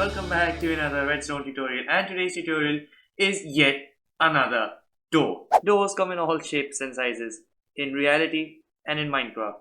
welcome back to another redstone tutorial, and today's tutorial is yet another door. Doors come in all shapes and sizes in reality and in Minecraft.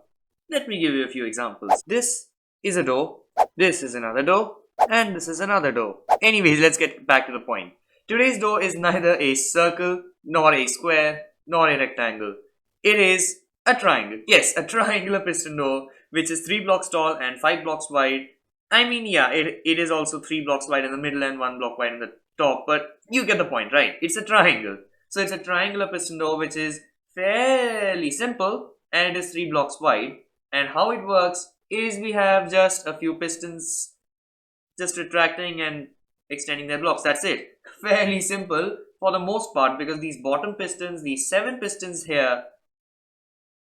Let me give you a few examples. This is a door, this is another door, and this is another door. Anyways, let's get back to the point. Today's door is neither a circle, nor a square, nor a rectangle. It is a triangle. Yes, a triangular piston door which is 3 blocks tall and 5 blocks wide. I mean, yeah, it is also 3 blocks wide in the middle and 1 block wide in the top, but you get the point, right? It's a triangle. So it's a triangular piston door which is fairly simple and it is 3 blocks wide. And how it works is we have just a few pistons just retracting and extending their blocks. That's it. Fairly simple for the most part, because these bottom pistons, these 7 pistons here,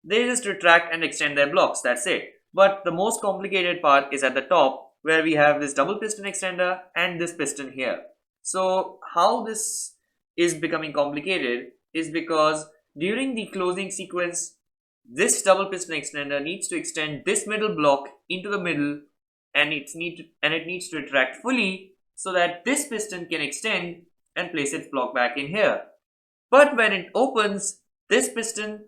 they just retract and extend their blocks. That's it. But the most complicated part is at the top, where we have this double piston extender and this piston here. So how this is becoming complicated is because during the closing sequence, this double piston extender needs to extend this middle block into the middle, and it needs to retract fully so that this piston can extend and place its block back in here. But when it opens, this piston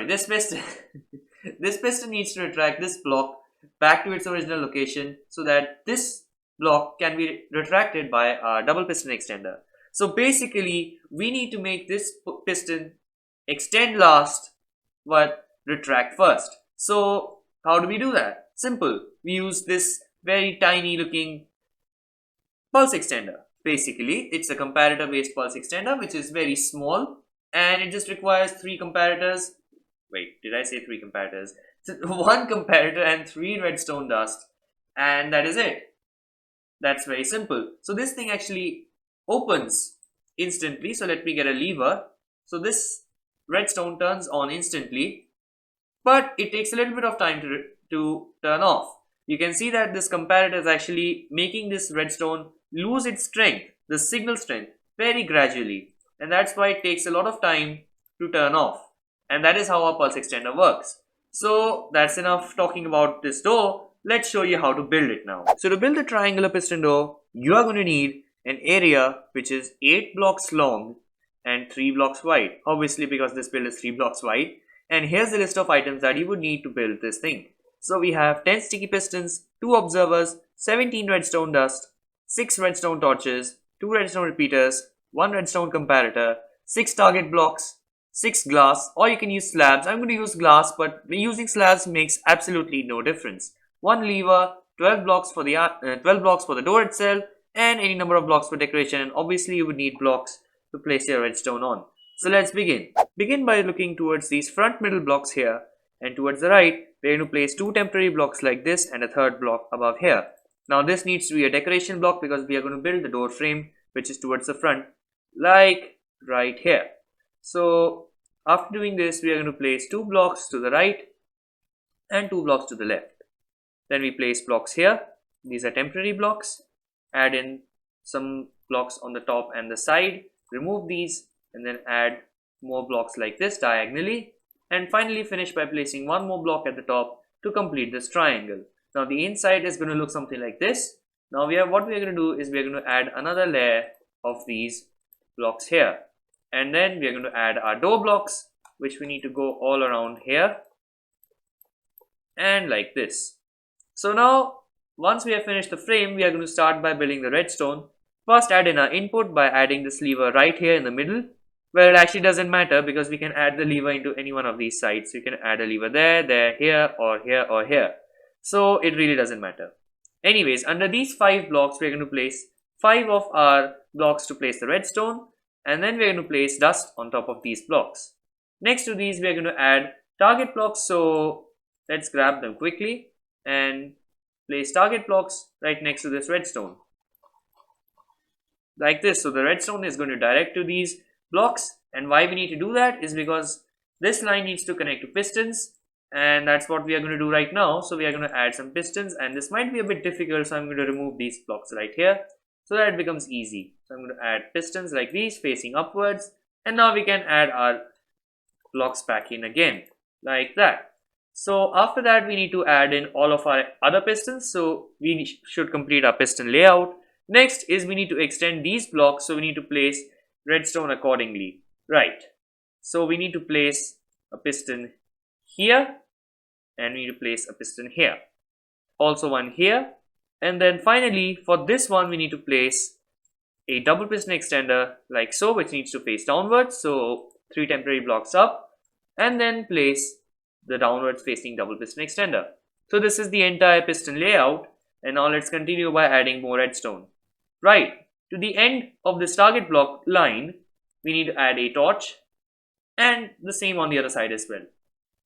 this piston needs to retract this block back to its original location so that this block can be retracted by our double piston extender. So basically, we need to make this piston extend last but retract first. So how do we do that? Simple. We use this very tiny looking pulse extender. Basically, it's a comparator based pulse extender which is very small, and it just requires 3 comparators. Wait, did I say 3 comparators? So 1 comparator and 3 redstone dust, and that is it. That's very simple. So this thing actually opens instantly. So let me get a lever. So this redstone turns on instantly, but it takes a little bit of time to turn off. You can see that this comparator is actually making this redstone lose its strength, the signal strength, very gradually, and that's why it takes a lot of time to turn off. And that is how our pulse extender works. So that's enough talking about this door. Let's show you how to build it now. So to build a triangular piston door, you are going to need an area which is 8 blocks long and 3 blocks wide. Obviously, because this build is 3 blocks wide. And here's the list of items that you would need to build this thing. So we have 10 sticky pistons, 2 observers, 17 redstone dust, 6 redstone torches, 2 redstone repeaters, 1 redstone comparator, 6 target blocks, 6 glass, or you can use slabs. I'm going to use glass, but using slabs makes absolutely no difference. 1 lever, 12 blocks for the door itself, and any number of blocks for decoration. And obviously you would need blocks to place your redstone on. So let's begin. Begin by looking towards these front middle blocks here, and towards the right we're going to place 2 temporary blocks like this and a 3rd block above here. Now this needs to be a decoration block because we are going to build the door frame which is towards the front, like right here. So after doing this, we are going to place 2 blocks to the right and 2 blocks to the left. Then we place blocks here. These are temporary blocks. Add in some blocks on the top and the side. Remove these and then add more blocks like this diagonally. And finally finish by placing 1 more block at the top to complete this triangle. Now the inside is going to look something like this. Now what we are going to do is we are going to add another layer of these blocks here. And then we are going to add our door blocks, which we need to go all around here and like this. So now once we have finished the frame, we are going to start by building the redstone. First add in our input by adding this lever right here in the middle, where it actually doesn't matter because we can add the lever into any one of these sides. So you can add a lever there, here, or here, or here. So it really doesn't matter. Anyways, under these 5 blocks, we're going to place 5 of our blocks to place the redstone. And then we're going to place dust on top of these blocks. Next to these, we're going to add target blocks. So let's grab them quickly and place target blocks right next to this redstone. Like this. So the redstone is going to direct to these blocks. And why we need to do that is because this line needs to connect to pistons. And that's what we are going to do right now. So we are going to add some pistons. And this might be a bit difficult. So I'm going to remove these blocks right here, so that it becomes easy. So I'm going to add pistons like these facing upwards, and now we can add our blocks back in again like that. So after that we need to add in all of our other pistons. So we should complete our piston layout. Next is we need to extend these blocks, so we need to place redstone accordingly. Right. So we need to place a piston here, and we need to place a piston here. Also one here. And then finally, for this one, we need to place a double piston extender like so, which needs to face downwards. So 3 temporary blocks up, and then place the downwards facing double piston extender. So this is the entire piston layout. And now let's continue by adding more redstone. Right, to the end of this target block line, we need to add a torch, and the same on the other side as well.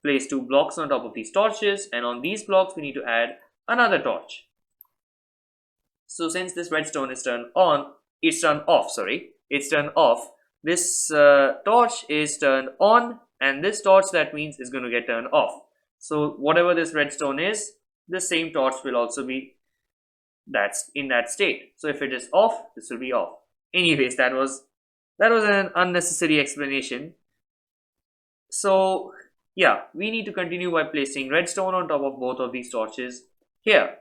Place 2 blocks on top of these torches, and on these blocks we need to add another torch. So since this redstone is turned off, this torch is turned on, and this torch, that means, is going to get turned off. So whatever this redstone is, the same torch will also be that's in that state. So if it is off, this will be off. Anyways, that was an unnecessary explanation. So yeah, we need to continue by placing redstone on top of both of these torches here,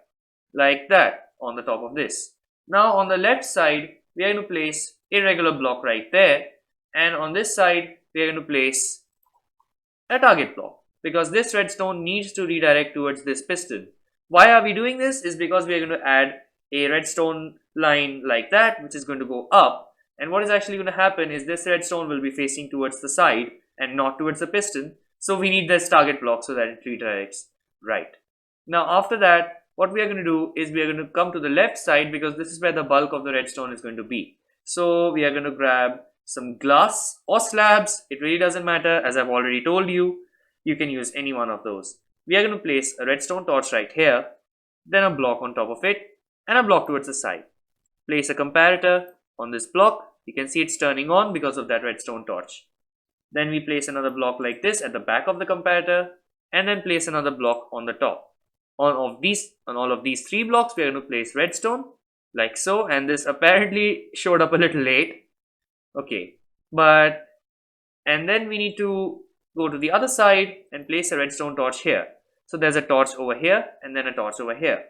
like that, on the top of this. Now on the left side, we are going to place a regular block right there, and on this side we are going to place a target block, because this redstone needs to redirect towards this piston. Why are we doing this? Is because we are going to add a redstone line like that, which is going to go up, and what is actually going to happen is this redstone will be facing towards the side and not towards the piston. So we need this target block so that it redirects right. Now after that, what we are going to do is we are going to come to the left side, because this is where the bulk of the redstone is going to be. So we are going to grab some glass or slabs. It really doesn't matter, as I've already told you. You can use any one of those. We are going to place a redstone torch right here, then a block on top of it, and a block towards the side. Place a comparator on this block. You can see it's turning on because of that redstone torch. Then we place another block like this at the back of the comparator, and then place another block on the top. On all of these 3 blocks, we are going to place redstone like so, and this apparently showed up a little late. Okay, and then we need to go to the other side and place a redstone torch here. So there's a torch over here and then a torch over here.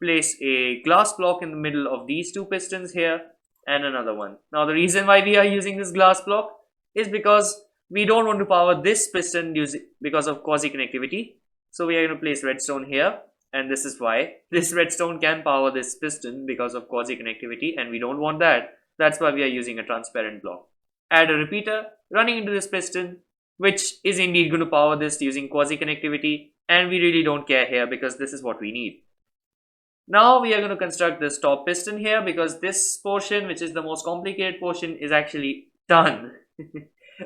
Place a glass block in the middle of these 2 pistons here, and another one. Now the reason why we are using this glass block is because we don't want to power this piston because of quasi connectivity. So we are going to place redstone here, and this is why this redstone can power this piston because of quasi connectivity, and we don't want that. That's why we are using a transparent block. Add a repeater running into this piston, which is indeed going to power this using quasi connectivity, and we really don't care here because this is what we need. Now we are going to construct this top piston here, because this portion, which is the most complicated portion, is actually done.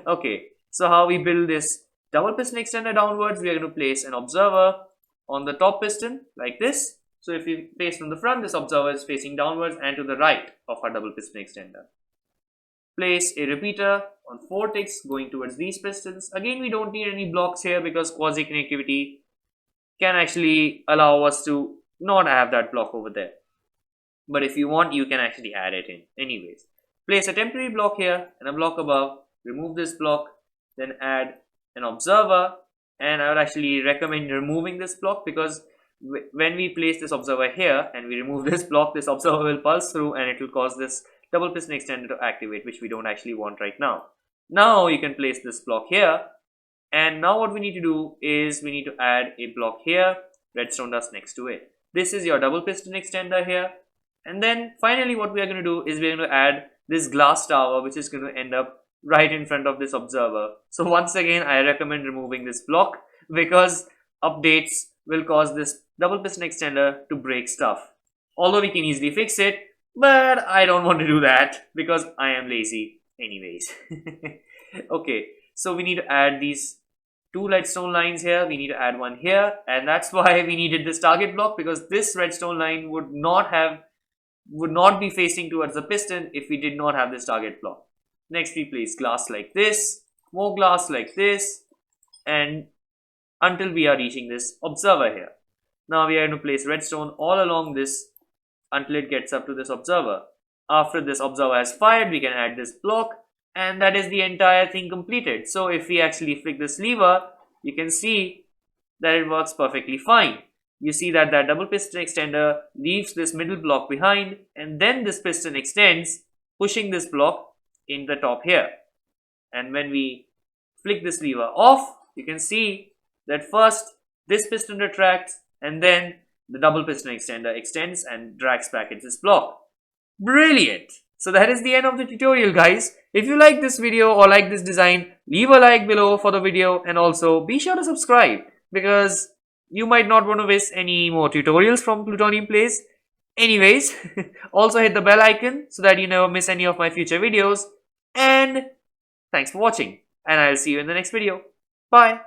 Okay, so how we build this double piston extender downwards, we are going to place an observer on the top piston like this. So if you face from the front, this observer is facing downwards and to the right of our double piston extender. Place a repeater on 4 ticks going towards these pistons. Again, we don't need any blocks here because quasi connectivity can actually allow us to not have that block over there. But if you want, you can actually add it in. Anyways, place a temporary block here and a block above. Remove this block, then add an observer, and I would actually recommend removing this block, because when we place this observer here and we remove this block, this observer will pulse through and it will cause this double piston extender to activate, which we don't actually want right now. Now you can place this block here, and now what we need to do is we need to add a block here, redstone dust next to it. This is your double piston extender here, and then finally what we are going to do is we are going to add this glass tower, which is going to end up right in front of this observer. So once again, I recommend removing this block, because updates will cause this double piston extender to break stuff. Although we can easily fix it, but I don't want to do that because I am lazy anyways. Okay, so we need to add these 2 redstone lines here. We need to add one here, and that's why we needed this target block, because this redstone line would not be facing towards the piston if we did not have this target block. Next we place glass like this, more glass like this, and until we are reaching this observer here. Now we are going to place redstone all along this until it gets up to this observer. After this observer has fired, we can add this block, and that is the entire thing completed. So if we actually flick this lever, you can see that it works perfectly fine. you see that that double piston extender leaves this middle block behind, and then this piston extends, pushing this block in the top here. And when we flick this lever off, you can see that first this piston retracts, and then the double piston extender extends and drags back into this block. Brilliant! So that is the end of the tutorial, guys. If you like this video or like this design, leave a like below for the video, and also be sure to subscribe because you might not want to miss any more tutorials from Plutonium Plays. Anyways, also hit the bell icon so that you never miss any of my future videos. And thanks for watching, and I'll see you in the next video. Bye!